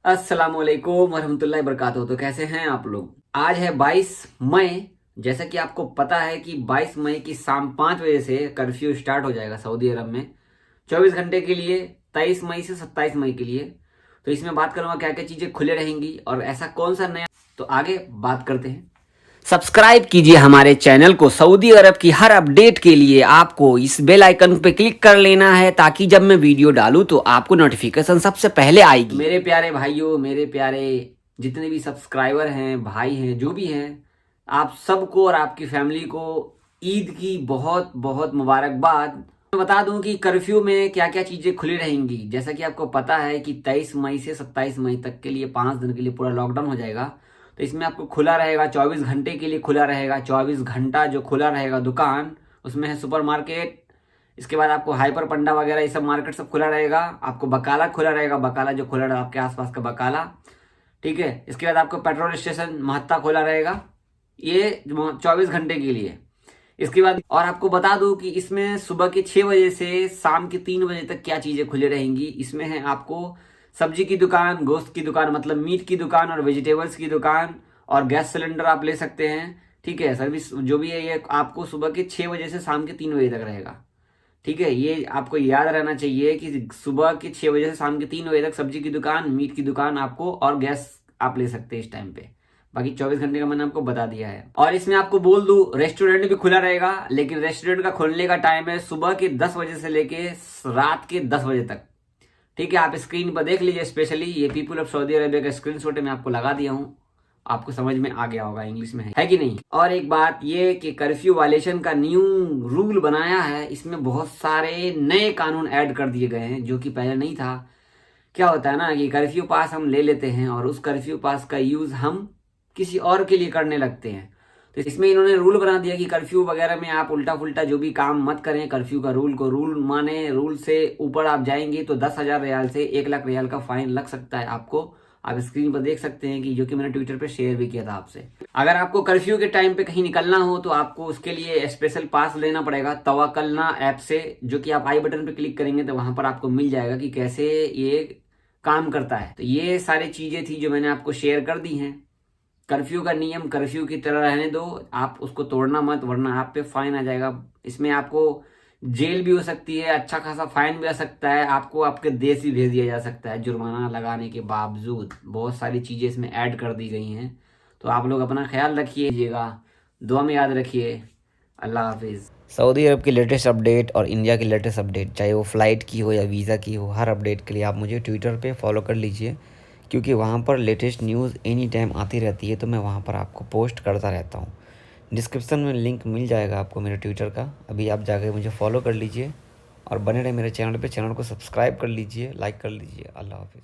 अस्सलामुअलैकुम वरहमतुल्लाहि वबरकातुहू। तो कैसे हैं आप लोग। आज है 22 मई। जैसा कि आपको पता है कि 22 मई की शाम 5 बजे से कर्फ्यू स्टार्ट हो जाएगा सऊदी अरब में 24 घंटे के लिए, 23 मई से 27 मई के लिए। तो इसमें बात करूंगा क्या क्या चीज़ें खुले रहेंगी और ऐसा कौन सा नया। तो आगे बात करते हैं। सब्सक्राइब कीजिए हमारे चैनल को। सऊदी अरब की हर अपडेट के लिए आपको इस बेल आइकन पे क्लिक कर लेना है ताकि जब मैं वीडियो डालूं तो आपको नोटिफिकेशन सबसे पहले आएगी। मेरे प्यारे भाइयों, मेरे प्यारे जितने भी सब्सक्राइबर हैं, भाई हैं, जो भी हैं, आप सबको और आपकी फैमिली को ईद की बहुत बहुत मुबारकबाद। मैं बता दूं कि कर्फ्यू में क्या क्या चीज़ें खुली रहेंगी। जैसा कि आपको पता है कि 23 मई से 27 मई तक के लिए 5 दिन के लिए पूरा लॉकडाउन हो जाएगा। तो इसमें आपको खुला रहेगा 24 घंटे के लिए खुला रहेगा। 24 घंटा जो खुला रहेगा दुकान, उसमें है सुपर मार्केट, इसके बाद आपको हाइपर पंडा वगैरह ये सब मार्केट सब खुला रहेगा। आपको बकाला खुला रहेगा, बकाला जो खुला रहेगा आपके आसपास का बकाला, ठीक है। इसके बाद आपको पेट्रोल स्टेशन महत्ता खुला रहेगा, ये 24 घंटे के लिए। इसके बाद और आपको बता दूं कि इसमें सुबह के 6 बजे से शाम के 3 बजे तक क्या चीज़ें खुली रहेंगी। इसमें है आपको सब्जी की दुकान, गोश्त की दुकान मतलब मीट की दुकान और वेजिटेबल्स की दुकान, और गैस सिलेंडर आप ले सकते हैं, ठीक है। सर्विस जो भी है ये आपको सुबह के 6 बजे से शाम के 3 बजे तक रहेगा, ठीक है। ये आपको याद रहना चाहिए कि सुबह के 6 बजे से शाम के 3 बजे तक सब्जी की दुकान, मीट की दुकान आपको और गैस आप ले सकते हैं इस टाइम पे। बाकी 24 घंटे का मैंने आपको बता दिया है। और इसमें आपको बोल दूं रेस्टोरेंट भी खुला रहेगा, लेकिन रेस्टोरेंट का खोलने का टाइम है सुबह के 10 बजे से लेके रात के 10 बजे तक, ठीक है। आप स्क्रीन पर देख लीजिए, स्पेशली ये पीपल ऑफ सऊदी अरेबिया का स्क्रीनशॉट मैं आपको लगा दिया हूँ, आपको समझ में आ गया होगा, इंग्लिश में है कि नहीं। और एक बात ये कि कर्फ्यू वायलेशन का न्यू रूल बनाया है, इसमें बहुत सारे नए कानून ऐड कर दिए गए हैं जो कि पहले नहीं था। क्या होता है ना कि कर्फ्यू पास हम ले लेते हैं और उस कर्फ्यू पास का यूज हम किसी और के लिए करने लगते हैं। तो इसमें इन्होंने रूल बना दिया कि कर्फ्यू वगैरह में आप उल्टा फुल्टा जो भी काम मत करें। कर्फ्यू का रूल को रूल माने, रूल से ऊपर आप जाएंगे तो 10,000 रियाल से 1 लाख रियाल का फाइन लग सकता है आपको। आप स्क्रीन पर देख सकते हैं कि जो कि मैंने ट्विटर पे शेयर भी किया था आपसे। अगर आपको कर्फ्यू के टाइम पे कहीं निकलना हो तो आपको उसके लिए स्पेशल पास लेना पड़ेगा तवक्कलना ऐप से, जो कि आप आई बटन पे क्लिक करेंगे तो वहां पर आपको मिल जाएगा कि कैसे ये काम करता है। तो ये सारी चीजें थी जो मैंने आपको शेयर कर दी हैं। कर्फ्यू का नियम कर्फ्यू की तरह रहने दो, आप उसको तोड़ना मत, वरना आप पे फाइन आ जाएगा। इसमें आपको जेल भी हो सकती है, अच्छा खासा फाइन भी आ सकता है, आपको आपके देश भी भेज दिया जा सकता है जुर्माना लगाने के बावजूद। बहुत सारी चीज़ें इसमें ऐड कर दी गई हैं। तो आप लोग अपना ख्याल रखिएगा, दुआ में याद रखिए। अल्लाह हाफिज़। सऊदी अरब की लेटेस्ट अपडेट और इंडिया की लेटेस्ट अपडेट, चाहे वो फ़्लाइट की हो या वीज़ा की हो, हर अपडेट के लिए आप मुझे ट्विटर पे फॉलो कर लीजिए, क्योंकि वहाँ पर लेटेस्ट न्यूज़ एनी टाइम आती रहती है। तो मैं वहाँ पर आपको पोस्ट करता रहता हूँ। डिस्क्रिप्शन में लिंक मिल जाएगा आपको मेरे ट्विटर का, अभी आप जाकर मुझे फॉलो कर लीजिए और बने रहे मेरे चैनल पे। चैनल को सब्सक्राइब कर लीजिए, लाइक कर लीजिए। अल्लाह हाफिज़।